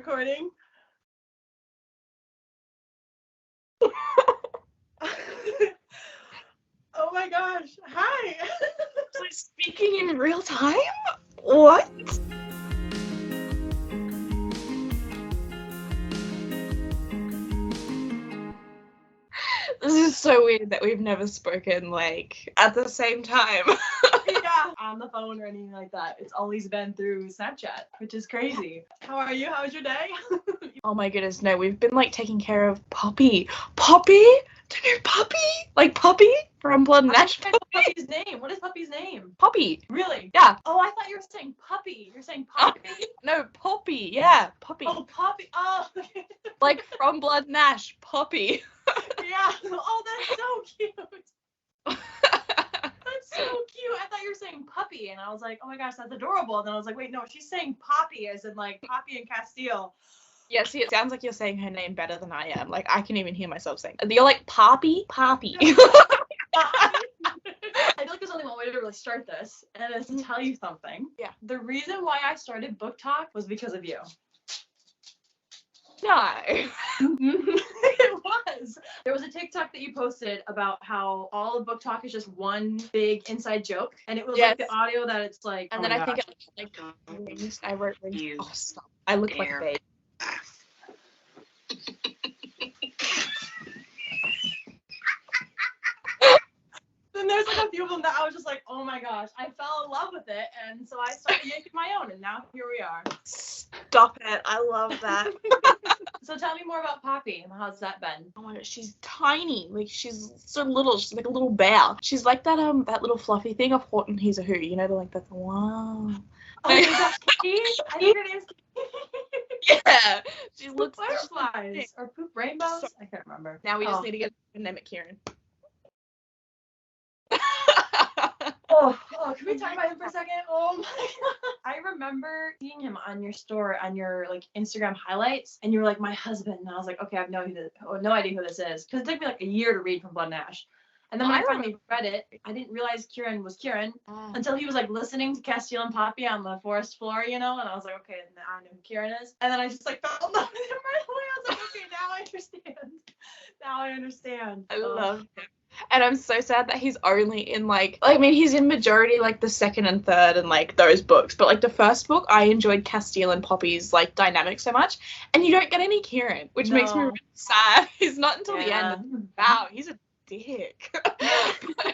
recording. Oh my gosh. Hi. So speaking in real time? What? This is so weird that we've never spoken, like, at the same time. Yeah, on the phone or anything like that. It's always been through Snapchat, which is crazy. How are you? How was your day? Oh my goodness, no, we've been, like, taking care of Poppy. Poppy? Do you know Poppy? Like Poppy from Blood and Ash? Puppy's name. What is Puppy's name? Poppy. Really? Yeah. Oh, I thought you were saying puppy. You're saying Poppy? No, Poppy. Yeah, Poppy. Oh, Poppy. Oh. Like from Blood and Ash, Poppy. Yeah. Oh, that's so cute. That's so cute. I thought you were saying puppy, and I was like, oh my gosh, that's adorable. And then I was like, wait, no, she's saying Poppy, as in like Poppy and Castile. Yeah, see, it sounds like you're saying her name better than I am. Like, I can even hear myself saying it. You're like, Poppy? Poppy. I feel like there's only one way to really start this, and it's to tell you something. Yeah. The reason why I started Book Talk was because of you. No. It was. There was a TikTok that you posted about how all of Book Talk is just one big inside joke, and it was like the audio that it's like. And then I think it like rings. I wrote rings. Oh, stop. I look like a babe. Then there's like a few of them that I was just like, oh my gosh, I fell in love with it, and so I started making my own, and now here we are. Stop it. I love that. So tell me more about Poppy. How's that been? Oh my god, she's tiny. Like, she's so little. She's like a little bear. She's like that that little fluffy thing of Horton Hears a Who. You know, like that's wow. Oh, is that Kitty? I think her name's Kitty. Yeah. She looks butterflies or poop rainbows. I can't remember. Now we just need to get a pandemic, Kieran. Oh, can we talk about him for a second? Oh my god. I remember seeing him on your store, on your like Instagram highlights, and you were like, my husband. And I was like, okay, I have no idea who this is. Because it took me like a year to read from Blood and Ash. And then when I finally read it, I didn't realize Kieran was Kieran until he was like listening to Castile and Poppy on the forest floor, you know? And I was like, okay, I know who Kieran is. And then I just like fell in love with him right away. I was like, okay, now I understand. Now I understand. I love him. And I'm so sad that he's only in like I mean, he's in majority like the second and third and like those books. But like the first book, I enjoyed Castile and Poppy's like dynamic so much. And you don't get any Kieran, which makes me really sad. He's not until the end. Wow, he's a dick. I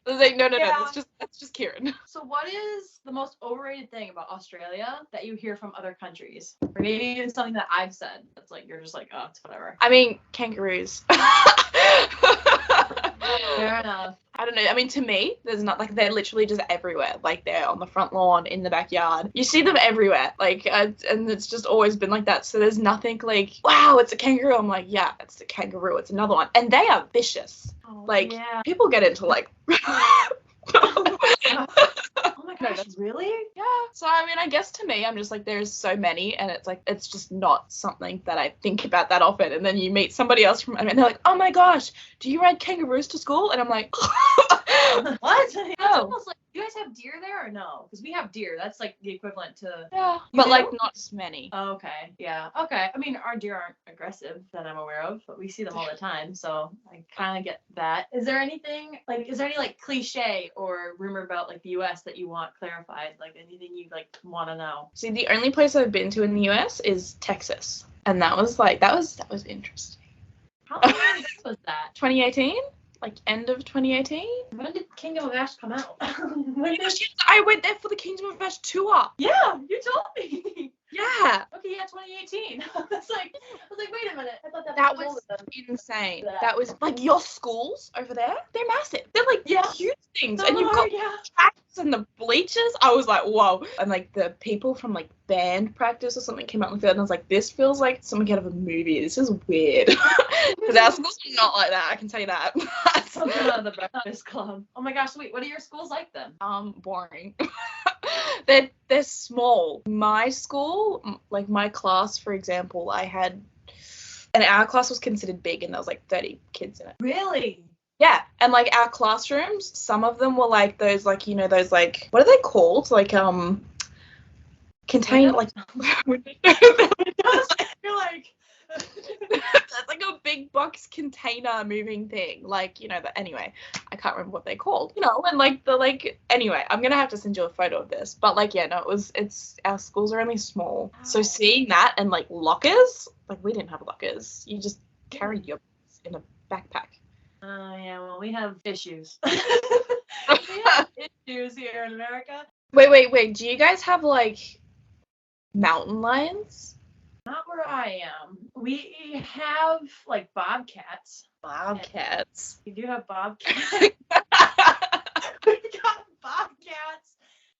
was like, no, that's just Kieran. So what is the most overrated thing about Australia that you hear from other countries? Or maybe even something that I've said that's like, you're just like, oh, it's whatever. I mean, kangaroos. Fair enough. I don't know. I mean, to me, there's not like they're literally just everywhere. Like they're on the front lawn, in the backyard. You see them everywhere. Like, and it's just always been like that. So there's nothing like, wow, it's a kangaroo. I'm like, yeah, it's a kangaroo. It's another one, and they are vicious. Oh, like yeah. People get into like. Oh my gosh, really? Yeah. So I mean, I guess to me, I'm just like, there's so many, and it's like, it's just not something that I think about that often. And then you meet somebody else from, and they're like, oh my gosh, do you ride kangaroos to school? And I'm like, what? That's almost like, do you guys have deer there or no? Because we have deer. That's like the equivalent to. Yeah. But like not as many. Oh, okay. Yeah. Okay. I mean, our deer aren't aggressive that I'm aware of, but we see them all the time, so I kind of get that. Is there anything like? Is there any like cliche or rumor about like the U.S. that you want clarified? Like anything you like want to know? See, the only place I've been to in the U.S. is Texas, and that was interesting. How long ago was that? 2018. Like end of 2018. When did Kingdom of Ash come out? I went there for the Kingdom of Ash tour. Yeah, you told me. Yeah. Okay, yeah, 2018. I was like, wait a minute. I thought that was insane. That was like your schools over there. They're massive. They're like huge things, and you've got tracks and the bleachers. I was like, whoa. And like the people from like band practice or something came out in the field, and I was like, this feels like something out of a movie. This is weird. Because our schools are not like that. I can tell you that. Something out of the Breakfast Club. Oh my gosh, wait, what are your schools like then? Boring. They're small. My school, like my class, for example, and our class was considered big, and there was like 30 kids in it. Really? Yeah, and like our classrooms, some of them were like those, like, you know, those like, what are they called? Like contain like windows. container moving thing, like, you know, anyway, I can't remember what they're called, you know, and like anyway, I'm gonna have to send you a photo of this, but like, yeah, no, it's our schools are only small, so seeing that and like lockers, like we didn't have lockers, you just carried your books in a backpack. Oh yeah, well, we have issues. We have issues here in America. Wait, do you guys have like mountain lions? Not where I am. We have like bobcats. Bobcats. We do have bobcats. We've got bobcats,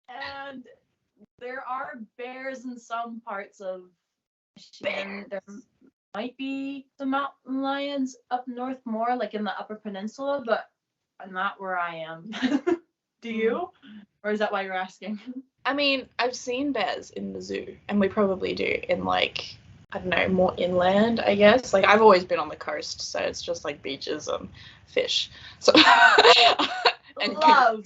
and there are bears in some parts of Michigan. There might be some mountain lions up north more, like in the Upper Peninsula, but not where I am. Do you? Or is that why you're asking? I mean, I've seen bears in the zoo, and we probably do in like, I don't know, more inland, I guess. Like, I've always been on the coast, so it's just like beaches and fish. So and love.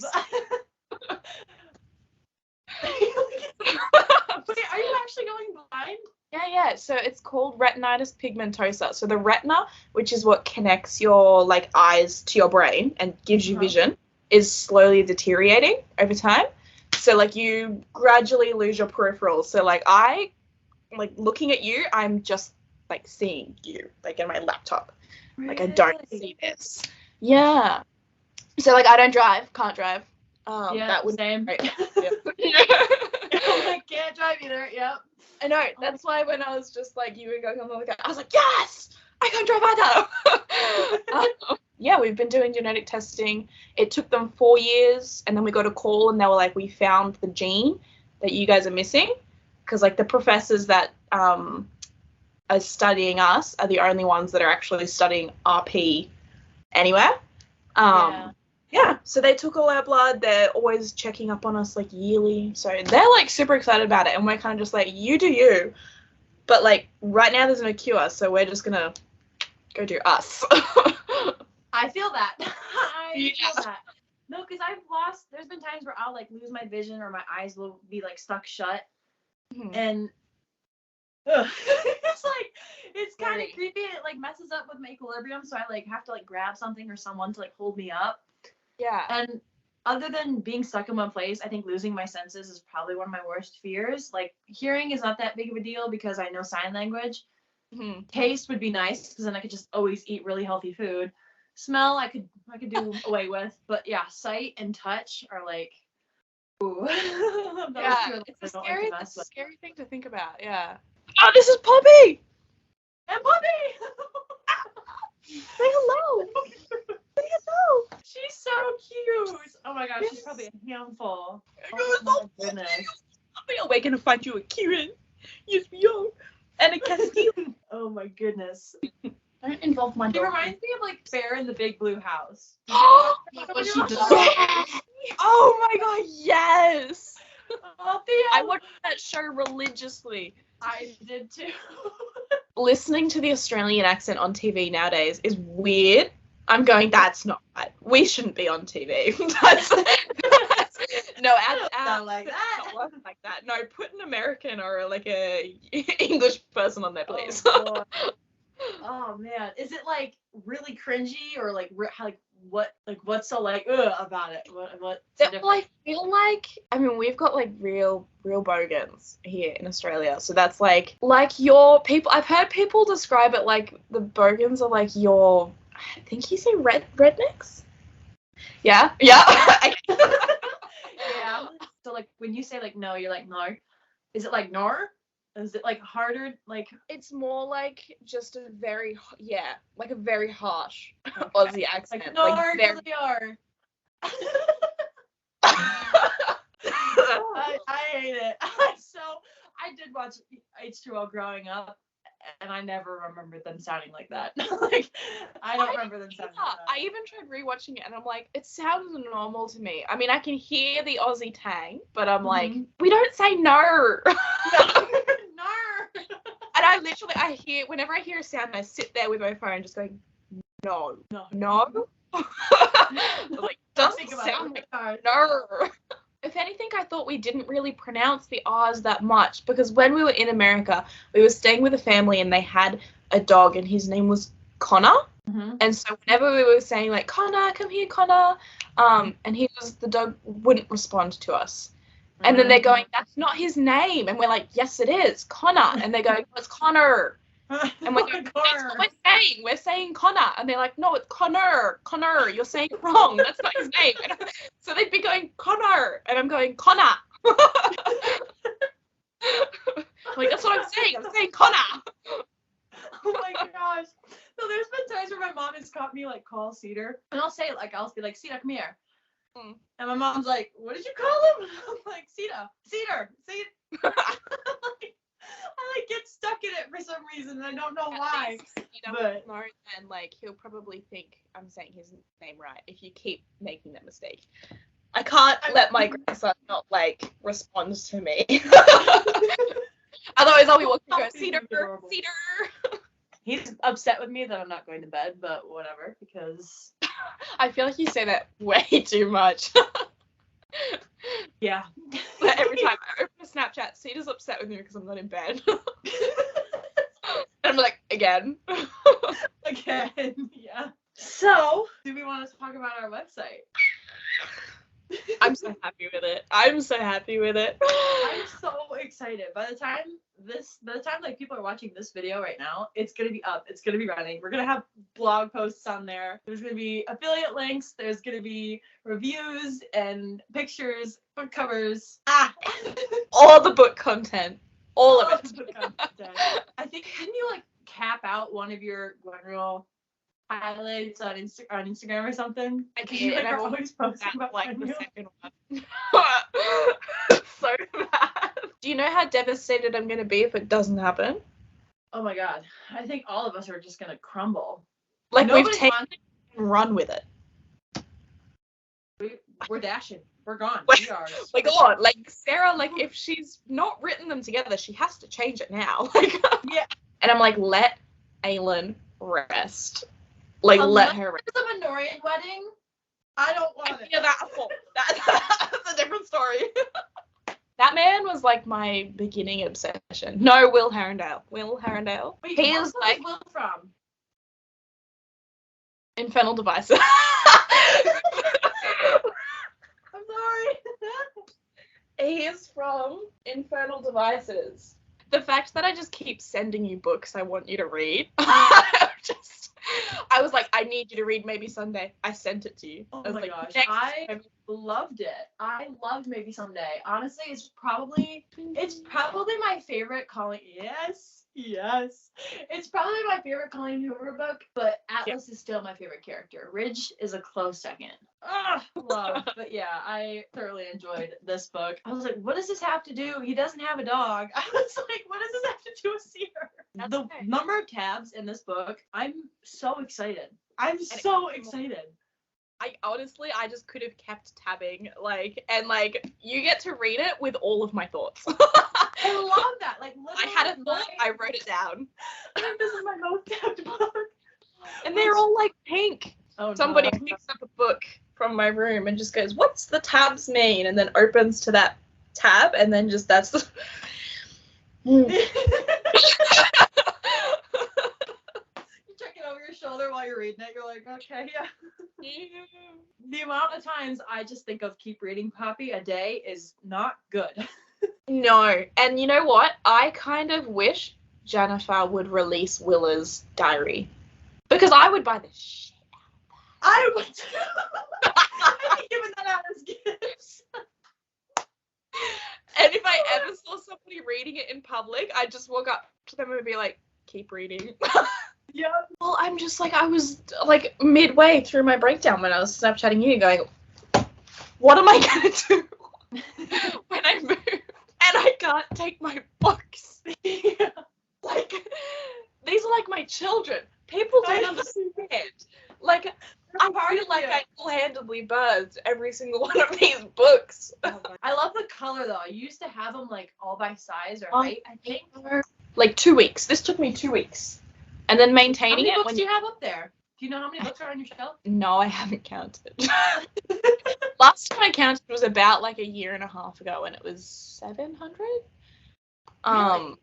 Wait, are you actually going blind? Yeah. So it's called retinitis pigmentosa. So the retina, which is what connects your like eyes to your brain and gives you vision, is slowly deteriorating over time. So like you gradually lose your peripherals. So like looking at you, I'm just like seeing you like in my laptop. Really? Like I don't see this. Yeah. So like I don't drive, can't drive. Yeah, that would same. Right. I can't drive either. Yep. I know. That's why when I was just like you were going on the car, I was like, yes, I can't drive either. Yeah, we've been doing genetic testing. It took them 4 years, and then we got a call, and they were like, we found the gene that you guys are missing, because like the professors that are studying us are the only ones that are actually studying RP anywhere. Yeah, so they took all our blood. They're always checking up on us like yearly. So they're like super excited about it, and we're kind of just like, you do you. But like right now there's no cure, so we're just gonna go do us. I feel that. I feel that. No, because there's been times where I'll like lose my vision or my eyes will be like stuck shut. And it's kind of creepy. It like messes up with my equilibrium, so I like have to like grab something or someone to like hold me up. Yeah. And other than being stuck in one place, I think losing my senses is probably one of my worst fears. Like hearing is not that big of a deal because I know sign language. Taste would be nice because then I could just always eat really healthy food. Smell I could do away with, but yeah, sight and touch are like, ooh. Yeah, it's a scary thing to think about. Yeah. Oh, this is Poppy. And Poppy. Say hello. Say hello. She's so cute. Oh my gosh, she's probably a handful. Oh my goodness. We're gonna find you a Kieran. Yes, we are. And a Castile. Oh my goodness. Don't involve my dog. She reminds me of like Bear in the Big Blue House. Oh my god, yes. Oh, Theo. I watched that show religiously. I did too. Listening to the Australian accent on TV nowadays is weird. I'm going, that's not right. We shouldn't be on TV. No, not like that. Not working like that. No, put an American or like a English person on there, please. Oh man, is it like really cringy or like what's so like about it? What? Well, I feel like we've got like real bogans here in Australia, so that's like your people. I've heard people describe it like the bogans are like your. I think you say rednecks. Yeah. Yeah. So like when you say like no, you're like no. Is it like nor? Is it like harder? Like it's more like just a very like a very harsh Aussie accent. Like, no, like very... are. I hate it. So I did watch H2O growing up, and I never remembered them sounding like that. Like I don't remember them sounding like that. I even tried rewatching it, and I'm like, it sounds normal to me. I mean, I can hear the Aussie tang, but I'm like, we don't say no. And I hear, whenever I hear a sound, I sit there with my phone just going, no. Like, doesn't sound like no. If anything, I thought we didn't really pronounce the R's that much because when we were in America, we were staying with a family and they had a dog and his name was Connor. Mm-hmm. And so whenever we were saying like, Connor, come here, Connor, and the dog wouldn't respond to us. And then they're going, that's not his name. And we're like, yes, it is, Connor. And they go, no, it's Connor. And we're going, that's what we're saying. We're saying Connor. And they're like, no, it's Connor. Connor, you're saying it wrong. That's not his name. And so they'd be going, Connor. And I'm going, Connor. Like, that's what I'm saying. I'm saying Connor. Oh my gosh. No, there's been times where my mom has caught me like call Cedar. And I'll say it like, I'll be like, Cedar, come here. And my mom's like, what did you call him? I'm like, Cedar. I like get stuck in it for some reason, and I don't know why. But know, and like he'll probably think I'm saying his name right if you keep making that mistake. I can't let my grandson not like respond to me. Otherwise, I'll be walking and go, Cedar. He's upset with me that I'm not going to bed, but whatever, because I feel like you say that way too much. Yeah. But every time I open a Snapchat, Cedar's upset with me because I'm not in bed. And I'm like, again. Again, yeah. So, do we want to talk about our website? I'm so happy with it. I'm so excited. By the time like people are watching this video right now, it's gonna be up. It's gonna be running. We're gonna have blog posts on there. There's gonna be affiliate links. There's gonna be reviews and pictures, book covers. All the book content. All of it. The book content. I think didn't you like cap out one of your Glenreal highlights on Instagram or something? I did, and I always posting about like the second one. So bad. Do you know how devastated I'm gonna be if it doesn't happen? Oh my god. I think all of us are just gonna crumble. Like we've taken it and run with it. We're dashing. We're gone. We are. Like God, like Sarah, like if she's not written them together, she has to change it now. Like yeah. And I'm like, let Aylin rest. Like let her rest. The Minorian wedding. I don't want it. Yeah, that's a different story. That man was like my beginning obsession. No, Will Herondale. Wait, he is like Will from Infernal Devices. I'm sorry. He is from Infernal Devices. The fact that I just keep sending you books I want you to read. I was like, I need you to read Maybe Someday. I sent it to you. Oh I was my like, gosh. I loved it. I loved Maybe Someday. Honestly, it's probably my favorite Colleen. Yes. It's probably my favorite Colleen Hoover book, but Atlas is still my favorite character. Ridge is a close second. Love. But yeah, I thoroughly enjoyed this book. I was like, what does this have to do? He doesn't have a dog. I was like, what does this have to do with Cedar? The number of tabs in this book, I'm so excited. I just could have kept tabbing, you get to read it with all of my thoughts. I love that. Like, I had a thought, I wrote it down. This is my most tabbed book. And they're all like pink. Oh, somebody picks up a book from my room and just goes, what's the tabs mean? And then opens to that tab and then just that's the... You check it over your shoulder while you're reading it. You're like, okay, yeah. The amount of times I just think of keep reading Poppy a day is not good. No. And you know what? I kind of wish Jennifer would release Willa's diary. Because I would buy the shit out of that. I would too. I'd be giving that out as gifts. And if I ever saw somebody reading it in public, I'd just walk up to them and be like, keep reading. Yeah. Well, I'm just like, I was like midway through my breakdown when I was Snapchatting you going, what am I going to do when I move? And I can't take my books. Yeah. Like, these are like my children. People don't understand. Like, I feel like I handedly birthed every single one of these books. I love the color though. I used to have them like all by size or height, I think. Like 2 weeks. This took me 2 weeks. And then maintaining it. How many books do you have up there? Do you know how many books are on your shelf? No, I haven't counted. Last time I counted was about like a year and a half ago and it was 700. Really?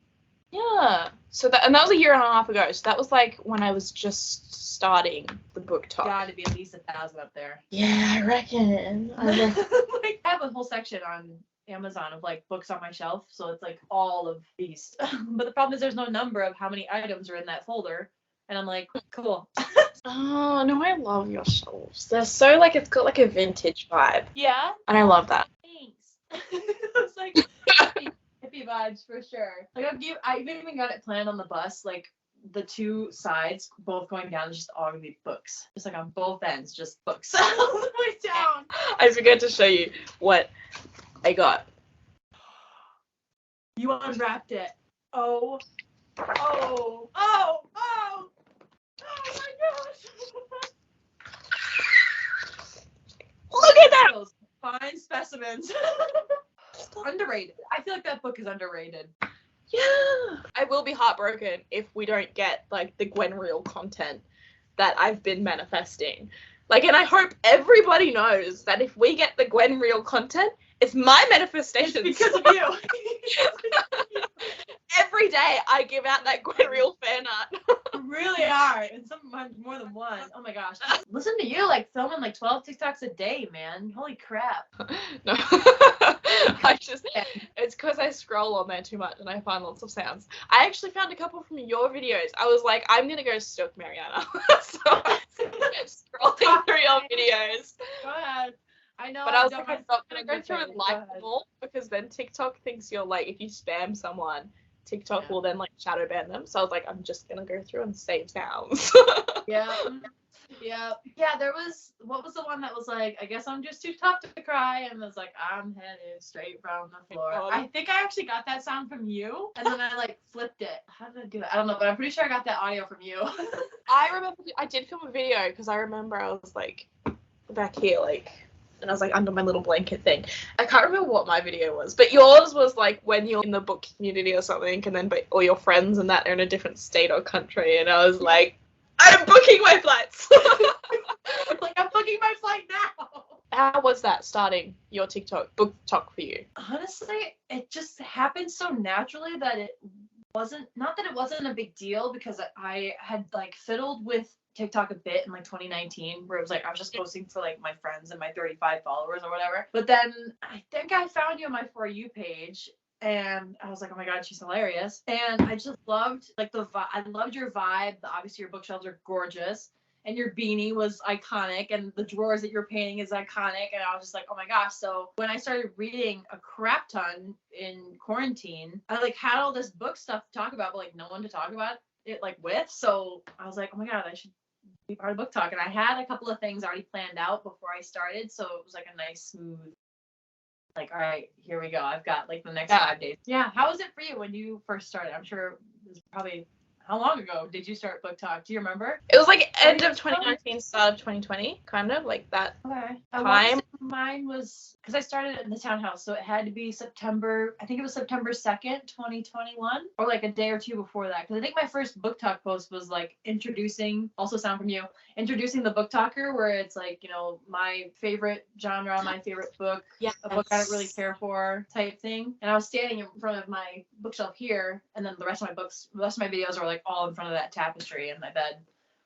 Yeah. So that was a year and a half ago. So that was like when I was just starting the book talk. Gotta be at least 1,000 up there. Yeah, I reckon. Like, I have a whole section on Amazon of like books on my shelf, so it's like all of these. But the problem is there's no number of how many items are in that folder, and I'm like, cool. Oh no, I love your shelves. They're so like, it's got like a vintage vibe. Yeah. And I love that. Thanks. It's like hippie vibes for sure. Like I've even got it planned on the bus, like the two sides both going down is just all gonna be books. Just like on both ends, just books all the way down. I forgot to show you what I got. You unwrapped it. Oh my gosh. Look at that! Those fine specimens. Underrated. I feel like that book is underrated. Yeah. I will be heartbroken if we don't get like the Gwen Reel content that I've been manifesting. Like, and I hope everybody knows that if we get the Gwen Reel content, it's my manifestation. Because of you. Every day I give out that Gwen Reel fan art. You really are. And sometimes more than one. Oh my gosh. Listen to you like filming like 12 TikToks a day, man. Holy crap. No. It's because I scroll on there too much and I find lots of sounds. I actually found a couple from your videos. I was like, I'm gonna go stalk Marianna. So I was scrolling through your videos. Go ahead. I know. But I was like, I'm not gonna go through and like them all, because then TikTok thinks you're like, if you spam someone, TikTok will then like shadow ban them. So I was like, I'm just gonna go through and save sounds. Yeah. There was, what was the one that was like, I guess I'm just too tough to cry, and it was like, I'm headed straight from the floor. I think I actually got that sound from you, and then I like flipped it. How did I do that? I don't know, but I'm pretty sure I got that audio from you. I remember I did film a video because I remember I was like back here, like, and I was like under my little blanket thing. I can't remember what my video was, but yours was like when you're in the book community or something, and then but all your friends and that are in a different state or country, and I was like, I'm booking my flights. Like, I'm booking my flight now. How was that starting your TikTok book talk for you? Honestly, it just happened so naturally that it wasn't, not that it wasn't a big deal, because I had like fiddled with TikTok a bit in like 2019, where it was like I was just posting for like my friends and my 35 followers or whatever. But then I think I found you on my For You page, and I was like, oh my god, she's hilarious. And I just loved like I loved your vibe. Obviously your bookshelves are gorgeous, and your beanie was iconic, and the drawers that you're painting is iconic. And I was just like, oh my gosh. So when I started reading a crap ton in quarantine, I like had all this book stuff to talk about, but like no one to talk about it like with. So I was like, oh my god, I should be part of book talk. And I had a couple of things already planned out before I started, so it was like a nice smooth, like, all right, here we go. I've got like the next 5 days. Yeah. How was it for you when you first started? I'm sure it was probably, how long ago did you start book talk? Do you remember? It was like end of 2019, start of 2020, kind of like that. Okay. Time. Mine was, because I started in the townhouse, so it had to be September, I think it was September 2nd, 2021, or like a day or two before that. Because I think my first book talk post was like introducing the book talker, where it's like, you know, my favorite genre, my favorite book, a book I don't really care for type thing. And I was standing in front of my bookshelf here, and then the rest of my videos are like all in front of that tapestry in my bed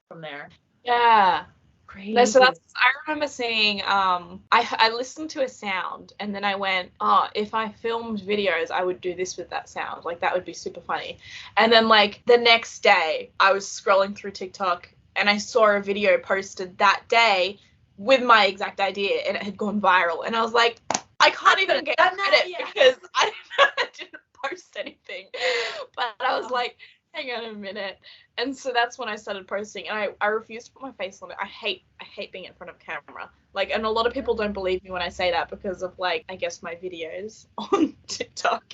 from there. Yeah. Crazy. No, so that's, I remember seeing, I listened to a sound, and then I went, oh, if I filmed videos, I would do this with that sound. Like, that would be super funny. And then, like, the next day, I was scrolling through TikTok, and I saw a video posted that day with my exact idea, and it had gone viral. And I was like, I can't even get credit because I didn't post anything. But I was like, hang on a minute. And so that's when I started posting, and I refuse to put my face on it. I hate being in front of camera. Like, and a lot of people don't believe me when I say that because of, like, I guess my videos on TikTok.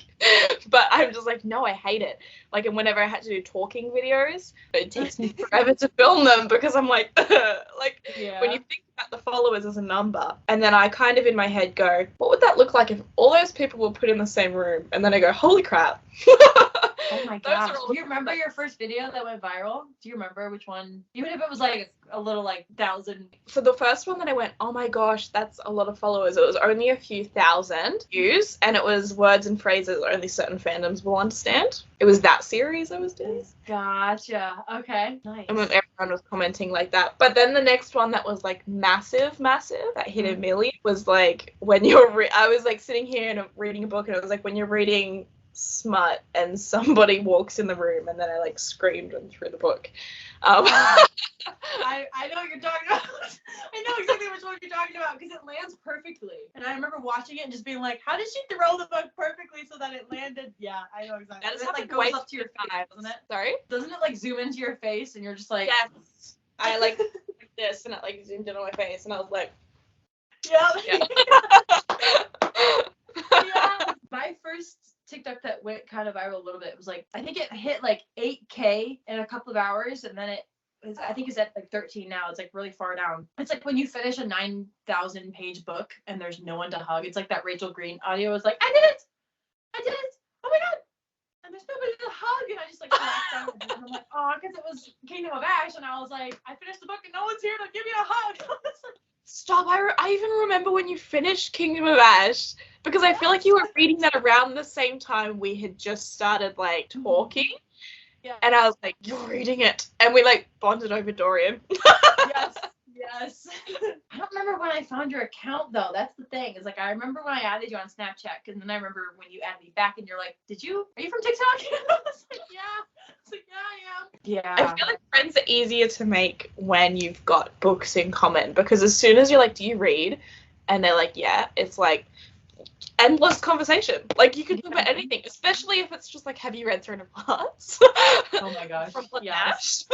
But I'm just like, no, I hate it. Like, and whenever I had to do talking videos, it takes me forever to film them because I'm like, when you think about the followers as a number, and then I kind of in my head go, what would that look like if all those people were put in the same room? And then I go, holy crap. Oh my gosh. Do you remember your first video that went viral? Do you remember which one? Even if it was like a little like 1,000. For the first one that I went, oh my gosh, that's a lot of followers. It was only a few thousand views, and it was words and phrases only certain fandoms will understand. It was that series I was doing. Gotcha. Okay. Nice. And then everyone was commenting like that. But then the next one that was like massive, that hit a million was like when you're, I was like sitting here and reading a book, and it was like when you're reading smut and somebody walks in the room, and then I like screamed and threw the book. I know what you're talking about. I know exactly which one you're talking about because it lands perfectly. And I remember watching it and just being like, how did she throw the book perfectly so that it landed? Yeah, I know exactly. That is it like goes up to your face, doesn't it? Sorry? Doesn't it like zoom into your face and you're just like... Yes. I like this, and it like zoomed in on my face, and I was like... Yeah. Yeah. Yeah. My first TikTok that went kind of viral a little bit. It was like, I think it hit like 8K in a couple of hours, and then I think it's at like 13 now. It's like really far down. It's like when you finish a 9,000 page book and there's no one to hug. It's like that Rachel Green audio was like, I did it! Oh my god! And there's nobody to hug, and I just like collapsed down. And I'm like, oh, because it was Kingdom of Ash, and I was like, I finished the book and no one's here to give me a hug. Stop, I even remember when you finished Kingdom of Ash, because I feel like you were reading that around the same time we had just started, like, talking. Yeah. And I was like, you're reading it. And we, like, bonded over Dorian. Yes. I don't remember when I found your account, though. That's the thing. Is like, I remember when I added you on Snapchat, and then I remember when you added me back, and you're like, are you from TikTok? I was like, yeah. I was like, yeah, I am. Yeah. I feel like friends are easier to make when you've got books in common, because as soon as you're like, do you read? And they're like, yeah. It's like endless conversation. Like, you can talk about anything, especially if it's just like, have you read Throne of Hearts? Oh my gosh. From Blood yes.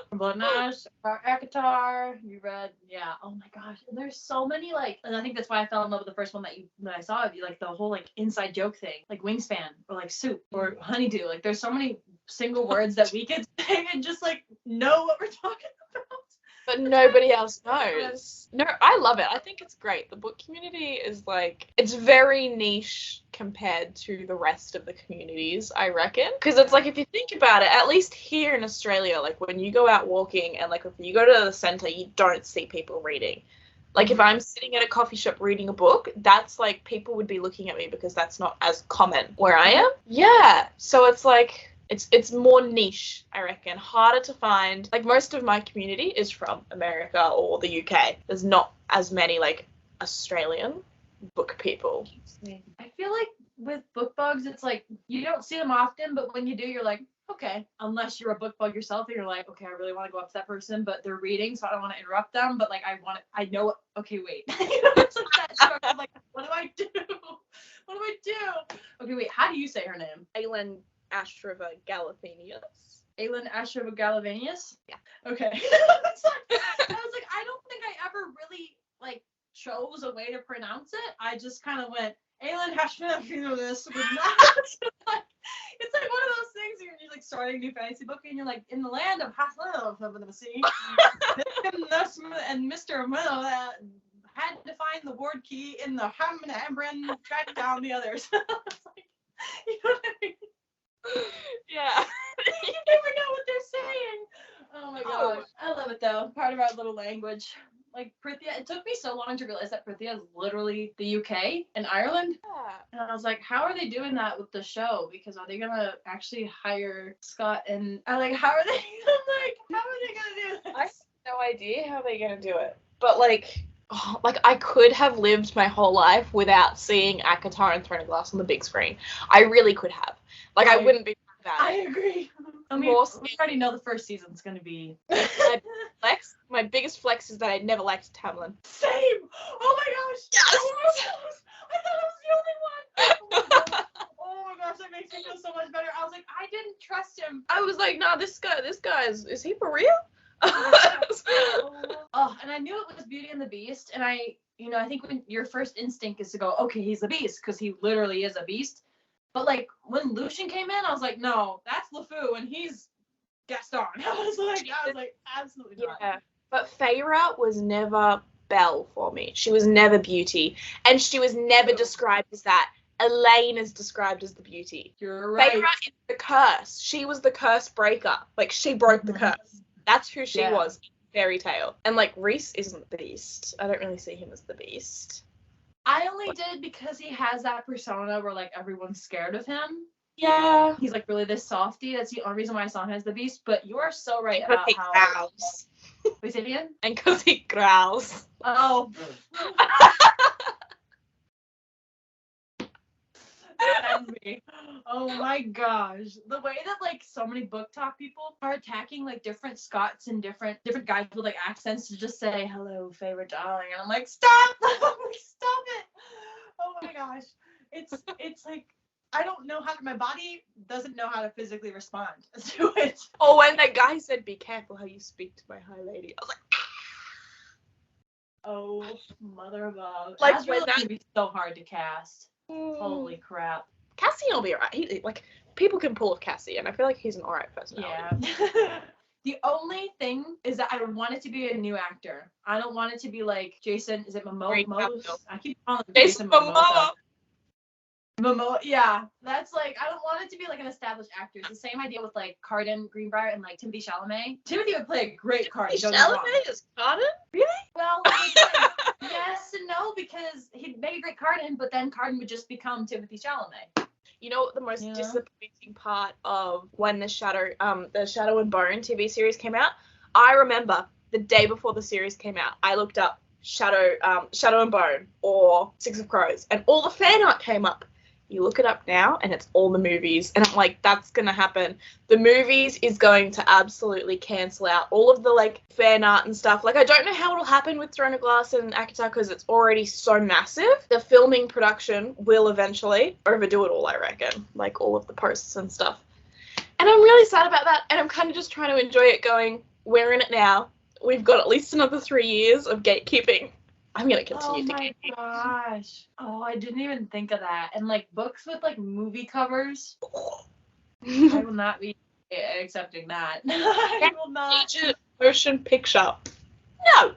From Blood and Ash, Akatar, you read, yeah. Oh my gosh. And there's so many, like, and I think that's why I fell in love with the first one that I saw of you, like the whole like inside joke thing, like wingspan or like soup or honeydew. Like, there's so many single words that we could say and just like know what we're talking about. But nobody else knows. No, I love it. I think it's great. The book community is like, it's very niche compared to the rest of the communities, I reckon. Because it's like, if you think about it, at least here in Australia, like when you go out walking and like if you go to the centre, you don't see people reading. Like if I'm sitting at a coffee shop reading a book, that's like, people would be looking at me because that's not as common where I am. Yeah. So it's like, it's more niche, I reckon, harder to find. Like, most of my community is from America or the UK. There's not as many, like, Australian book people. I feel like with book bugs, it's like, you don't see them often, but when you do, you're like, okay. Unless you're a book bug yourself, and you're like, okay, I really want to go up to that person, but they're reading, so I don't want to interrupt them, but, like, I know, okay, wait. It's like that struggle, like, what do I do? What do I do? Okay, wait, how do you say her name? Aylin Ashriver Galavenius. Aylin Ashriver Galavenius? Yeah. Okay. I was like, I don't think I ever really, like, chose a way to pronounce it. I just kind of went, Aylin Ashriver Galavenius. It's like one of those things where you're like starting a new fantasy book and you're like, in the land of Haslov over the sea, and Mr. Miller had to find the word key in the Ham and Ambren, track down the others. It's like, you know what I mean? Yeah. You never know what they're saying. Oh my gosh. I love it though. Part of our little language. Like Prithia, it took me so long to realize that Prithia is literally the UK and Ireland. Yeah. And I was like, how are they doing that with the show? Because are they gonna actually hire Scott and I'm like, how are they gonna do this? I have no idea how they're gonna do it. But like I could have lived my whole life without seeing Akatar and Throne of Glass on the big screen. I really could have. Like, I wouldn't be bad. I agree. I mean, we already know the first season's going to be... My biggest flex is that I never liked Tamlin. Same! Oh my gosh! Yes! Oh my gosh! I thought I was the only one! Oh my gosh, that makes me feel so much better. I was like, I didn't trust him. I was like, nah, this guy is he for real? Oh, and I knew it was Beauty and the Beast, and I think when your first instinct is to go, okay, he's a beast, because he literally is a beast. But like when Lucian came in, I was like, no, that's LeFou, and he's Gaston. I was like, absolutely not. Yeah, but Feyre was never Belle for me. She was never Beauty, and she was never described as that Elaine is described as the beauty. You're right. Feyre is the curse. She was the curse breaker. Like, she broke the curse. That's who she was in Fairy Tale. And, like, Rhys isn't the Beast. I don't really see him as the Beast. I only did because he has that persona where, like, everyone's scared of him. Yeah. He's, like, really this softy. That's the only reason why I saw him as the Beast. But you are so right Because about he how... growls. Wait, say it again? And because he growls. Oh. That's me. Oh my gosh. The way that like so many book talk people are attacking like different Scots and different guys with like accents to just say hello, favorite darling. And I'm like, stop! Stop it! Oh my gosh. It's like I don't know how my body doesn't know how to physically respond to it. Or when that guy said, be careful how you speak to my high lady. I was like, oh, mother of all. Like, That's when really gonna be so hard to cast. Holy crap. Cassian will be alright. He, like, people can pull off Cassian. I feel like he's an alright personality. Yeah. The only thing is that I want it to be a new actor. I don't want it to be like Jason. Is it Momoa? I keep calling him Jason Momoa. Momoa, yeah. That's like, I don't want it to be like an established actor. It's the same idea with like Carden Greenbrier and like Timothée Chalamet. Timothée would play a great Carden. Chalamet is Carden? Really? Well, like, yes and no, because he'd make a great Carden, but then Carden would just become Timothée Chalamet. You know what the most disappointing part of when the Shadow and Bone TV series came out? I remember the day before the series came out, I looked up Shadow and Bone or Six of Crows, and all the fan art came up. You look it up now, and it's all the movies, and I'm like, that's gonna happen. The movies is going to absolutely cancel out all of the like fan art and stuff. Like, I don't know how it'll happen with Throne of Glass and ACOTAR because it's already so massive. The filming production will eventually overdo it all, I reckon, like all of the posts and stuff. And I'm really sad about that, and I'm kind of just trying to enjoy it going, we're in it now. We've got at least another 3 years of gatekeeping. I'm going to continue to gatekeep. Oh my gosh. Oh, I didn't even think of that. And like books with like movie covers. I will not be accepting that. I will not. Motion picture. No.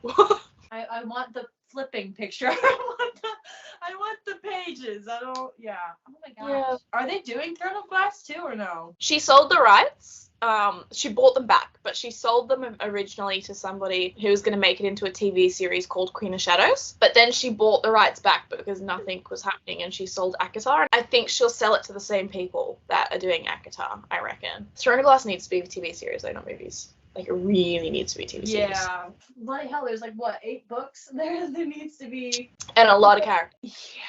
I want the flipping picture. I want the pages. I don't, yeah. Oh my gosh. Yeah. Are they doing Throne of Glass too or no? She sold the rights. She bought them back, but she sold them originally to somebody who was going to make it into a TV series called Queen of Shadows. But then she bought the rights back because nothing was happening, and she sold ACOTAR. And I think she'll sell it to the same people that are doing ACOTAR, I reckon. Throne of Glass needs to be a TV series, though, not movies. Like, it really needs to be a TV series. Yeah. Bloody hell, there's like, what, 8 books? There needs to be... And a lot of characters. Yeah.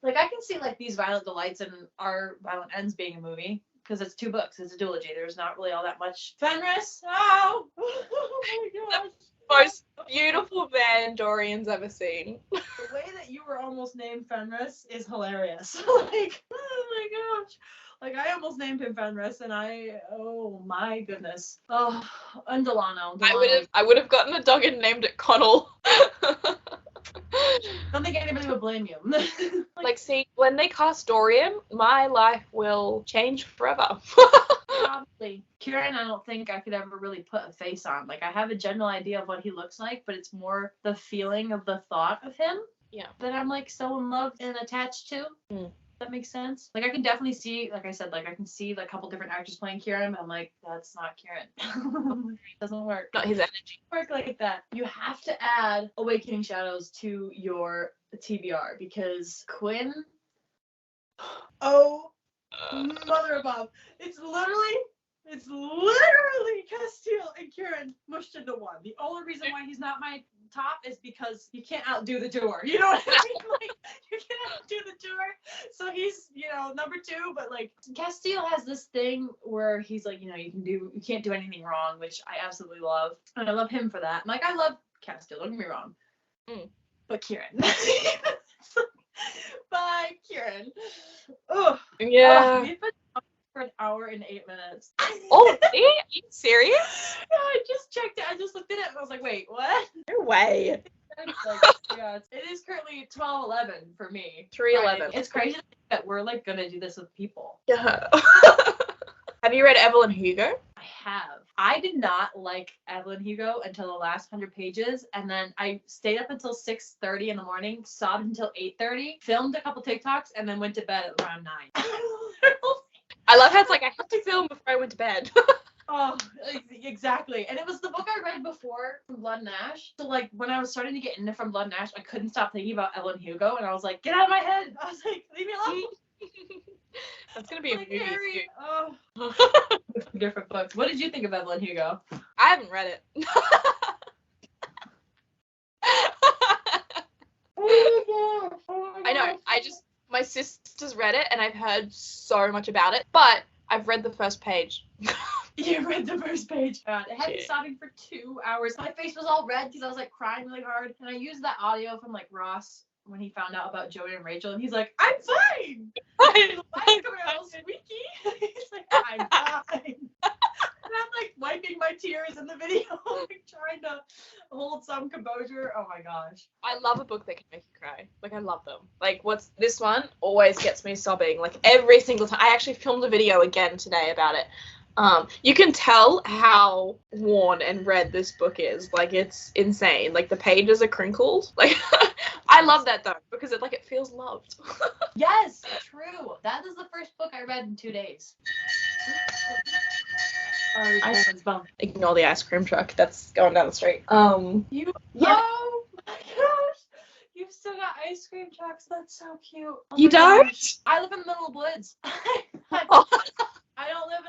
Like, I can see, like, These Violent Delights and Our Violent Ends being a movie. Because it's 2 books. It's a duology. There's not really all that much. Fenris! Oh! Oh my gosh. The most beautiful man Dorian's ever seen. The way that you were almost named Fenris is hilarious. Like, oh my gosh. Like, I almost named him Fenris, and oh my goodness. Oh, and Delano. I would have gotten a dog and named it Connell. I don't think anybody would blame you. Like, see, when they cast Dorian, my life will change forever. Probably. Kieran, I don't think I could ever really put a face on. Like, I have a general idea of what he looks like, but it's more the feeling of the thought of him. Yeah. That I'm, like, so in love and attached to. That makes sense. Like, I can definitely see, like I said, like, I can see like, a couple different actors playing Kieran, but I'm like, that's not Kieran. It doesn't work. Not his energy. Work like that. You have to add Awakening Shadows to your TBR because Quinn. Oh, mother above. It's literally Castile and Kieran mushed into one. The only reason why he's not my top is because you can't outdo the tour. You know what I mean? Like, you can't outdo the tour. So he's, number 2, but like Castile has this thing where he's like, you can't do anything wrong, which I absolutely love. And I love him for that. Like, I love Castile, don't get me wrong. But Kieran. Bye, Kieran. Oh. Yeah. We've been talking for an hour and 8 minutes. Oh, are you serious? Yeah, I just checked it. I just looked at it and I was like, wait, what? No way. It is currently 12:11 for me. 3:11. It's crazy that we're like gonna do this with people. Yeah. Have you read Evelyn Hugo? I have. I did not like Evelyn Hugo until the last 100 pages, and then I stayed up until 6:30 in the morning, sobbed until 8:30, filmed a couple TikToks, and then went to bed at around 9. I love how it's like I had to film before I went to bed. Oh, exactly. And it was the book I read before From Blood and Ash. So like when I was starting to get into From Blood and Ash, I couldn't stop thinking about Evelyn Hugo, and I was like, get out of my head. I was like, leave me alone. That's gonna be like, a movie. Harry. Oh. Different books. What did you think of Evelyn Hugo? I haven't read it. I know. My sister's read it, and I've heard so much about it, but I've read the first page. You read the first page. God, it had me sobbing for 2 hours. My face was all red because I was like crying really hard. And I used that audio from like Ross when he found out about Joey and Rachel, and he's like, I'm fine. Why is coming out all squeaky? He's like, I'm fine. And I'm like wiping my tears in the video, like trying to hold some composure. Oh my gosh. I love a book that can make you cry. Like, I love them. Like, this one always gets me sobbing, like, every single time. I actually filmed a video again today about it. You can tell how worn and red this book is. Like, it's insane. Like, the pages are crinkled. Like, I love that, though, because it feels loved. Yes, true. That is the first book I read in 2 days. Ignore the ice cream truck that's going down the street. Oh my gosh, you've still got ice cream trucks. That's so cute. Oh you don't? Gosh. I live in the middle of the woods. I live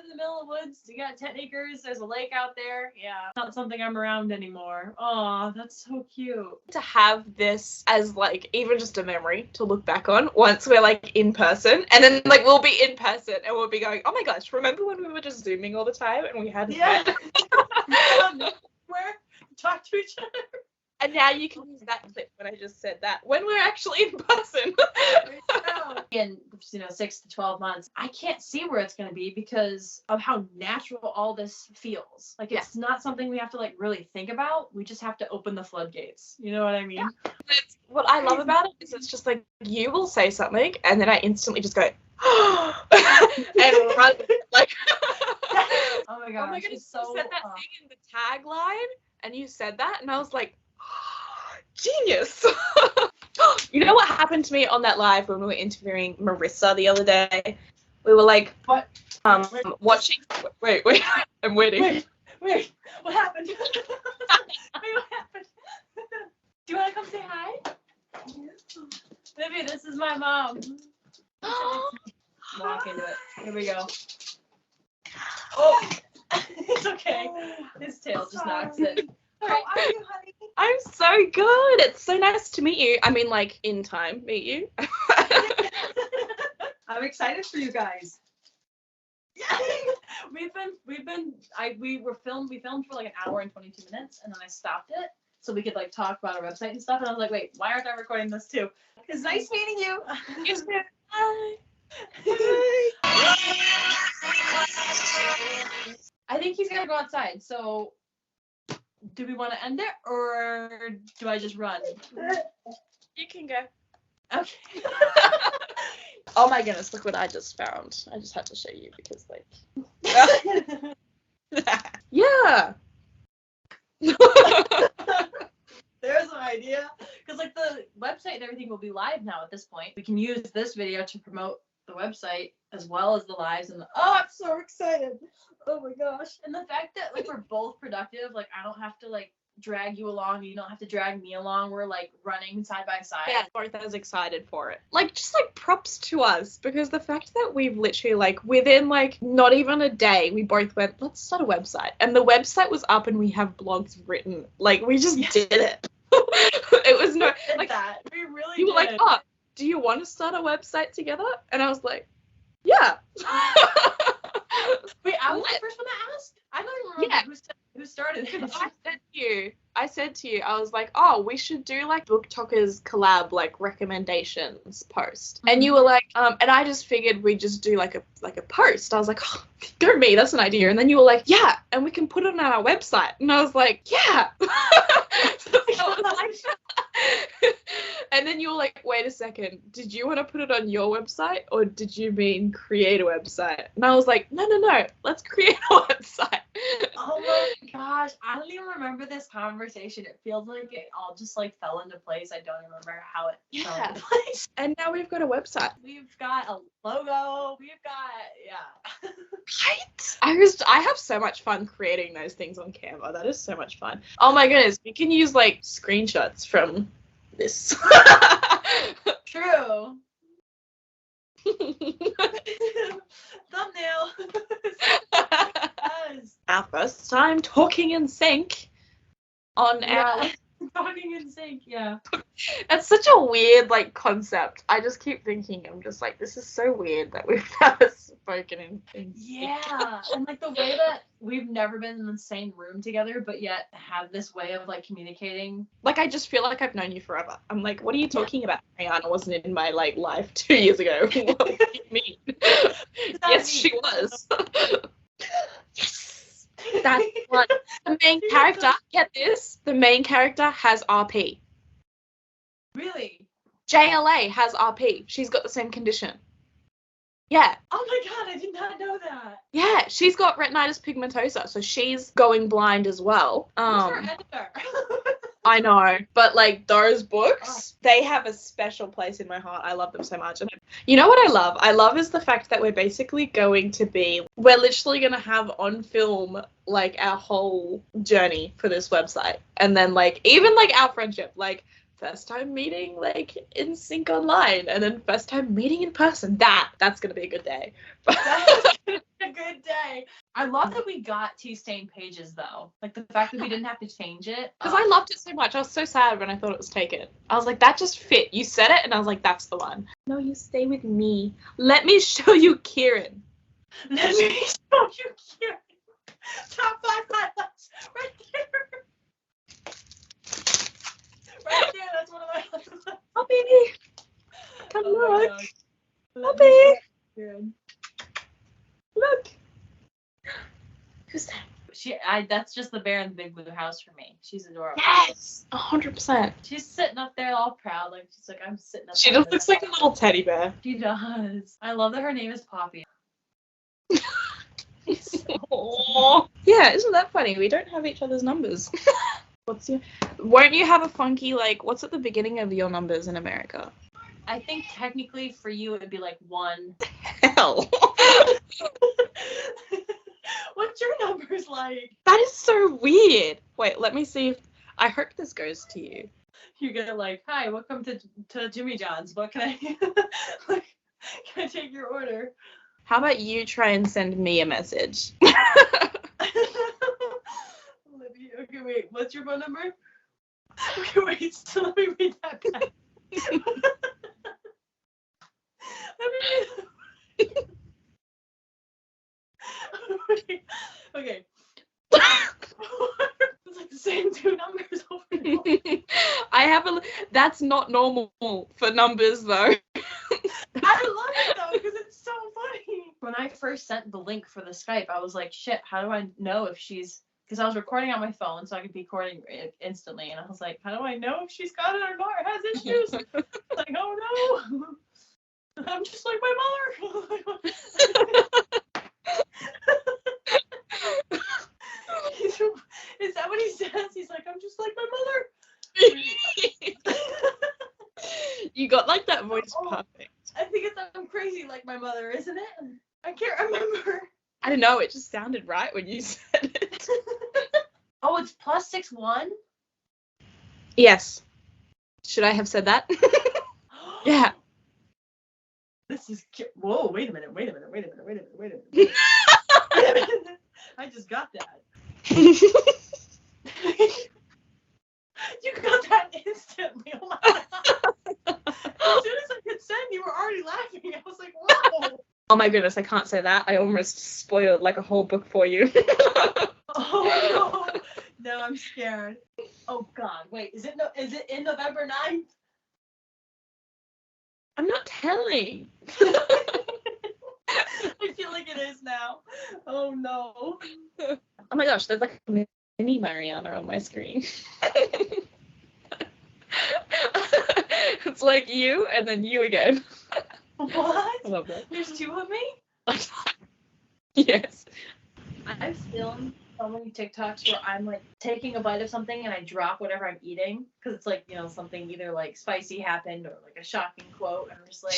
in the middle of the woods. You got 10 acres. There's a lake out there. Yeah, not something I'm around anymore. Oh, that's so cute. To have this as even just a memory to look back on once we're in person, and then we'll be in person and we'll be going, oh my gosh, remember when we were just Zooming all the time and we hadn't met? Where talk to each other. And now you can use that clip when I just said that, when we're actually in person. In 6 to 12 months, I can't see where it's going to be because of how natural all this feels. It's not something we have to really think about. We just have to open the floodgates. You know what I mean? Yeah. What I love about it is it's just you will say something and then I instantly just go, and run oh my gosh, oh my goodness, you said that thing in the tagline and you said that and I was like, genius. You know what happened to me on that live when we were interviewing Marissa the other day? We were what? Watching. Wait, I'm waiting. Wait, what happened? Wait, what happened? Do you want to come say hi? Libby, this is my mom. Walk into it. Here we go. Oh, it's okay. His tail just knocks it. How are you, honey? I'm so good. It's so nice to meet you. I mean, in time, meet you. I'm excited for you guys. We filmed for an hour and 22 minutes, and then I stopped it so we could talk about our website and stuff. And I was like, wait, why aren't I recording this too? It's nice meeting you. Hi. I think he's gonna go outside, so do we want to end it or do I just run? You can go. Okay. Oh my goodness, look what I just found. I just had to show you because yeah. There's an idea. Because the website and everything will be live now at this point. We can use this video to promote the website as well as the lives and I'm so excited. Oh my gosh. And the fact that we're both productive, I don't have to drag you along, you don't have to drag me along. We're running side by side. Yeah, both as excited for it. Just props to us because the fact that we've literally within not even a day we both went, let's start a website, and the website was up and we have blogs written. We just did it. It was no that. We really you did. were oh, do you want to start a website together? And I was like, yeah. Wait, I was the first one to ask? I don't even remember who started it. I said to you, I said to you, I was like, oh, we should do like BookTokers collab like recommendations post. And you were like, and I just figured we'd just do like a post. I was like, oh, go me, that's an idea. And then you were like, yeah, and we can put it on our website. And I was like, yeah. And then you were like, wait a second, did you want to put it on your website or did you mean create a website? And I was like, no, let's create a website. Oh my gosh, I don't even remember this conversation. It feels like it all just like fell into place. I don't even remember how it fell into place. And now we've got a website. We've got a logo. We've got, yeah. Right? I have so much fun creating those things on Canva. That is so much fun. Oh my goodness, we can use like screenshots from this. True. Thumbnail. Yes. Our first time talking in sync on our talking in sync, yeah. It's such a weird like concept. I just keep thinking, I'm just like, this is so weird that we've never spoken in sync. Yeah, and like the way that we've never been in the same room together, but yet have this way of like communicating. Like I just feel like I've known you forever. I'm like, what are you talking about? Marianna wasn't in my like life 2 years ago. What do you mean? Yes, she was. Yes. That's what the main character, get this, the main character has RP. Really? JLA has RP. She's got the same condition. Yeah. Oh my god, I did not know that. Yeah, she's got retinitis pigmentosa, so she's going blind as well. Who's her editor? I know, but like those books, they have a special place in my heart. I love them so much. And you know what I love? I love is the fact that we're basically we're literally going to have on film like our whole journey for this website. And then like even like our friendship, like first time meeting like in sync online and then first time meeting in person. That's going to be a good day. That's a good day. I love that we got 2 stained pages though. Like the fact that we didn't have to change it. Because I loved it so much. I was so sad when I thought it was taken. I was like, that just fit. You said it and I was like, that's the one. No, you stay with me. Let me show you Kieran. Let me show you Kieran. Top 5 highlights. Right there. Right there. That's one of my highlights. Oh, baby. Come look. Oh, baby. Look. Who's that? That's just the bear in the big blue house for me. She's adorable. Yes, 100%. She's sitting up there all proud, like she's like, I'm sitting up. She just looks like a little teddy bear. She does. I love that her name is Poppy. Aww. Yeah, isn't that funny? We don't have each other's numbers. Won't you have a funky like? What's at the beginning of your numbers in America? I think technically for you it would be like 1. Hell. What's your numbers like? That is so weird. Wait, let me see if I hope this goes to you. You're gonna like, hi, welcome to Jimmy John's. What can I like, can I take your order? How about you try and send me a message? Libby, okay, wait, what's your phone number? Okay, wait, so let me read that back. Okay. It's like the same 2 numbers over and over. That's not normal for numbers though. I love it though because it's so funny. When I first sent the link for the Skype, I was like, shit, how do I know if she's, because I was recording on my phone so I could be recording instantly, and I was like, how do I know if she's got it or not, or has issues? Like, oh no. I'm just like my mother. Is that what he says? He's like, I'm just like my mother. You got like that voice perfect. I think it's I'm crazy like my mother, isn't it? I can't remember. I don't know, it just sounded right when you said it. Oh, it's +61? Yes. Should I have said that? Yeah. This is whoa, wait a minute. I just got that. You got that instantly. Oh my god. As soon as I hit send, you were already laughing. I was like, whoa. Oh my goodness, I can't say that. I almost spoiled like a whole book for you. Oh no. No, I'm scared. Oh God, wait, is it in November 9th? I'm not telling. I feel like it is now. Oh no. Oh my gosh, there's like a mini Marianna on my screen. It's like you and then you again. What? I love that. There's two of me? Yes. I've filmed so many TikToks where I'm like taking a bite of something and I drop whatever I'm eating because it's like, you know, something either like spicy happened or like a shocking quote. I'm just like,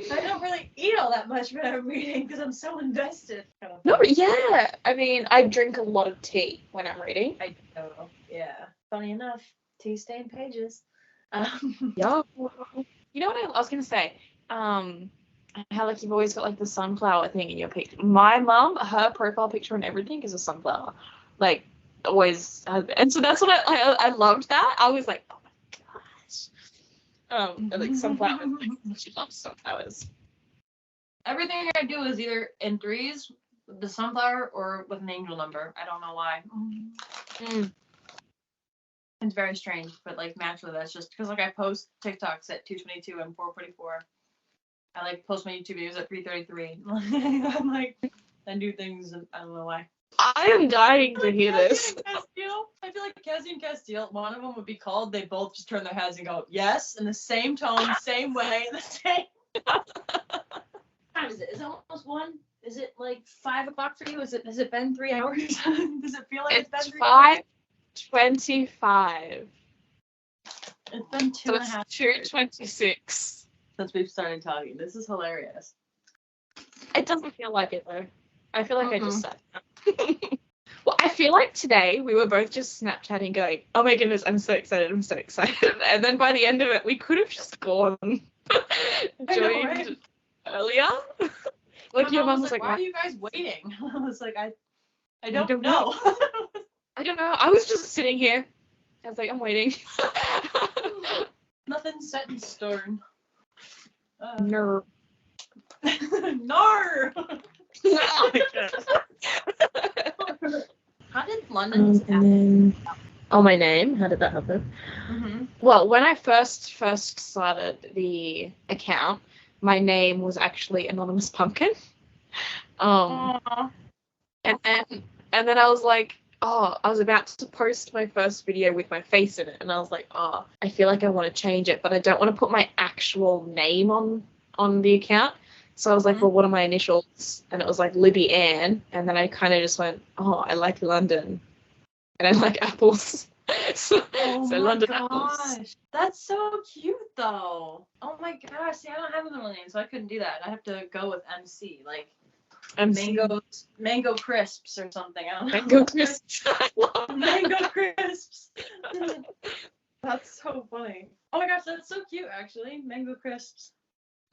I don't really eat all that much when I'm reading because I'm so invested. Kind of No, yeah. I mean, I drink a lot of tea when I'm reading. I know. Yeah. Funny enough, tea stained pages. Yeah. You know what I was gonna say? How like you've always got like the sunflower thing in your picture. My mum, her profile picture and everything is a sunflower. Like always has been. And so that's what I loved that. I was like, oh my gosh. And, like sunflowers. Like, she loves sunflowers. Everything I do is either in threes, with the sunflower, or with an angel number. I don't know why. It's very strange, but like naturally that's just because like I post TikToks at 2:22 and 4:44. I like post my YouTube videos at 3:33. I'm like, I do things and I don't know why. I am dying to hear this. I feel like Cassie and Castile, one of them would be called, they both just turn their heads and go, yes, in the same tone, same way, the same. What time is it? Is it almost 1? Is it like 5 o'clock for you? Has it been 3 hours? Does it feel like it's been 3 hours? 5:25. It's been 2.5 it's 2:26. Since we've started talking. This is hilarious. It doesn't feel like it though. I feel like I just said that. Well, I feel like today we were both just Snapchatting going, oh my goodness, I'm so excited. And then by the end of it, we could have just gone joined earlier. Like your mum was like, why are you guys waiting? I was like, I don't know. I don't know. I was just sitting here. I was like, I'm waiting. Nothing's set in stone. No. No. Oh my God. How did London happen? Oh, my name? How did that happen? Mm-hmm. Well, when I first started the account, my name was actually Anonymous Pumpkin. And then I was like, oh, I was about to post my first video with my face in it, and I was like, oh, I feel like I want to change it, but I don't want to put my actual name on the account. So I was like, well, what are my initials? And it was like Libby Ann, and then I kind of just went, oh, I like London, and I like apples. so London apples. That's so cute though. Oh my gosh, see, I don't have a middle name, so I couldn't do that. I have to go with MC, like mango crisps or something. I don't know. Mango crisps. Mango crisps. That's so funny. Oh my gosh, that's so cute actually. Mango crisps.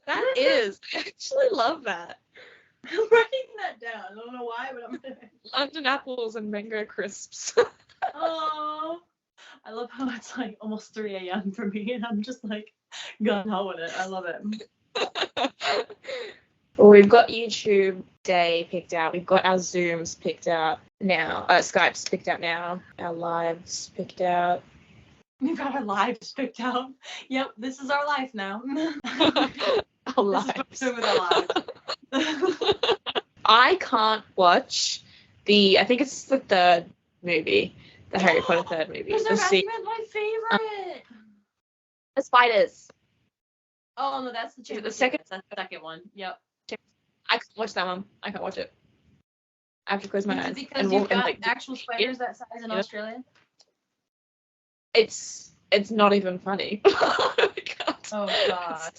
That is. I actually love that. I'm writing that down. I don't know why, but I'm gonna. London apples and mango crisps. Oh, I love how it's like almost 3 a.m. for me, and I'm just like gung ho with it. I love it. Well, we've got YouTube day picked out. We've got our Zooms picked out now. Skype's picked out now. Our lives picked out. We've got our lives picked out. Yep, this is our life now. Our lives. This is what we're doing with our lives. I can't watch I think it's the third movie, the Harry Potter third movie. My favorite. The spiders. Oh no, that's the Chamber of Secrets. That's the second one. Yep. I can't watch that one. I can't watch it. I have to close my eyes. Because you've got actual spiders that size in Australia? It's not even funny. Oh god.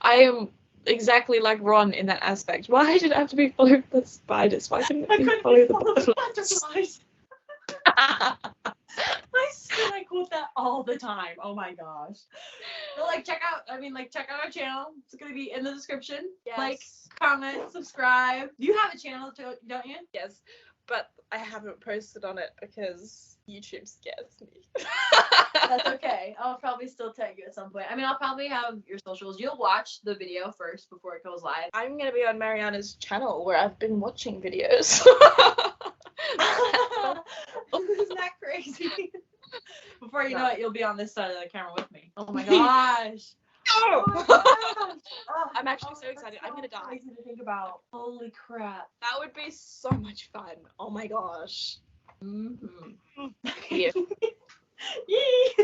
I am exactly like Ron in that aspect. Why did it have to be followed by the spiders? Why couldn't it be followed by the butterflies? My son, I quote that all the time. Oh my gosh. But check out our channel. It's gonna be in the description. Yes. Like, comment, subscribe. You have a channel too, don't you? Yes, but I haven't posted on it because YouTube scares me. That's okay. I'll probably still tag you at some point. I mean, I'll probably have your socials. You'll watch the video first before it goes live. I'm gonna be on Marianna's channel where I've been watching videos. crazy. Before you know it, you'll be on this side of the camera with me. Oh my gosh. Oh my gosh. Oh, I'm actually so excited. I'm gonna die. Crazy to think about. Holy crap. That would be so much fun. Oh my gosh. Mm-hmm. Yeah. Yee.